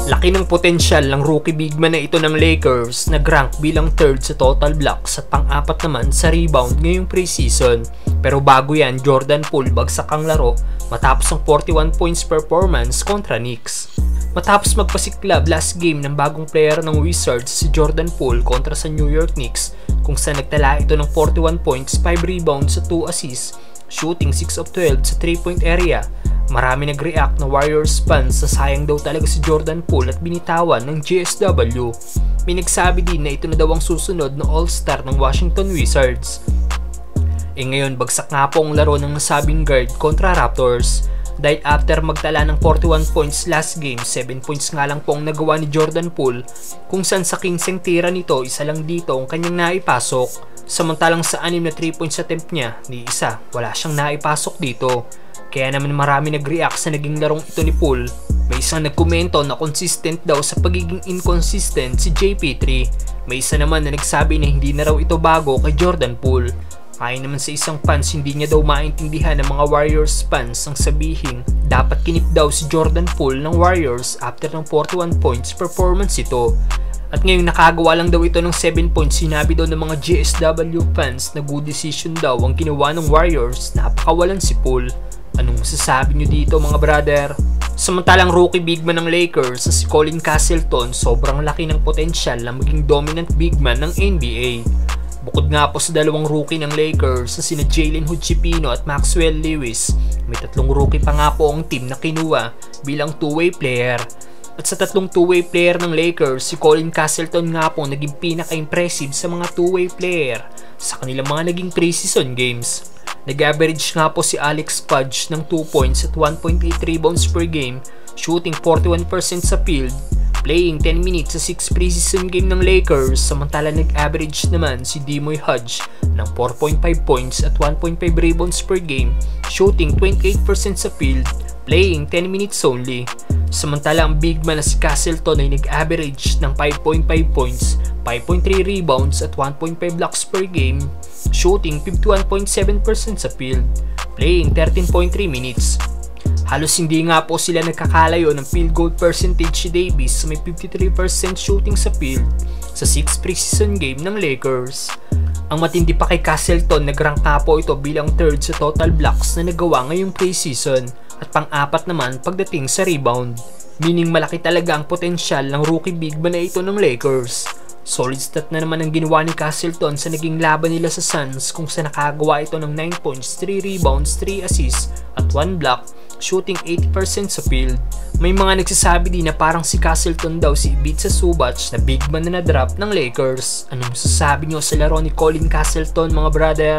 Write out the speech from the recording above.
Laki ng potensyal ng rookie big man na ito ng Lakers, nag-rank bilang third sa total blocks at pang-apat naman sa rebound ngayong preseason. Pero bago yan, Jordan Poole bagsak ang laro matapos ang 41 points performance kontra Knicks. Matapos magpasiklab last game ng bagong player ng Wizards si Jordan Poole kontra sa New York Knicks, kung saan nagtala ito ng 41 points, 5 rebounds sa 2 assists, shooting 6 of 12 sa 3-point area. Marami nag-react na Warriors fans na sayang daw talaga si Jordan Poole at binitawan ng GSW. May nagsabi din na ito na daw ang susunod na All-Star ng Washington Wizards. Ngayon bagsak nga po ang laro ng nasabing guard kontra Raptors. Dahil after magtala ng 41 points last game, 7 points nga lang po ang nagawa ni Jordan Poole, kung saan sa 15 tira nito, isa lang dito ang kanyang naipasok. Samantalang sa 6 na 3 points attempt niya, ni isa, wala siyang naipasok dito. Kaya naman marami nag-react sa naging larong ito ni Poole. May isang nagkomento na consistent daw sa pagiging inconsistent si JP3. May isa naman na nagsabi na hindi na raw ito bago kay Jordan Poole. Ayon naman sa isang fans, hindi niya daw maintindihan ng mga Warriors fans ang sabihin dapat kinip daw si Jordan Poole ng Warriors after ng 41 points performance ito. At ngayong nakagawa lang daw ito ng 7 points, sinabi daw ng mga GSW fans na good decision daw ang ginawa ng Warriors, napakawalan si Poole. Anong masasabi nyo dito mga brother? Samantalang rookie big man ng Lakers si Colin Castleton, sobrang laki ng potensyal na maging dominant big man ng NBA. Bukod nga po sa dalawang rookie ng Lakers na sina Jalen Hood-Schifino at Maxwell Lewis, may tatlong rookie pa nga po ang team na kinuha bilang two-way player. At sa tatlong two-way player ng Lakers, si Colin Castleton nga po naging pinaka-impressive sa mga two-way player sa kanilang mga naging preseason games. Nag-average nga po si Alex Pudge ng 2 points at 1.8 rebounds per game, shooting 41% sa field, playing 10 minutes sa 6 preseason game ng Lakers. Samantala nag-average naman si Demoy Hodge ng 4.5 points at 1.5 rebounds per game, shooting 28% sa field, playing 10 minutes only. Samantala ang big man na si Castleton ay nag-average ng 5.5 points, 5.3 rebounds at 1.5 blocks per game, shooting 51.7% sa field, playing 13.3 minutes. Halos hindi nga po sila nagkakalayo ng field goal percentage si Davis sa may 53% shooting sa field sa 6 preseason game ng Lakers. Ang matindi pa kay Castleton, nag-rank nga po ito bilang third sa total blocks na nagawa ngayong preseason at pang-apat naman pagdating sa rebound. Meaning malaki talaga ang potensyal ng rookie big man na ito ng Lakers. Solid stat na naman ang ginawa ni Castleton sa naging laban nila sa Suns, kung saan nakagawa ito ng 9 points, 3 rebounds, 3 assists at 1 block, shooting 80% sa field. May mga nagsasabi din na parang si Castleton daw si Ivica Zubac na big man na na-drop ng Lakers. Anong masasabi nyo sa laro ni Colin Castleton mga brother?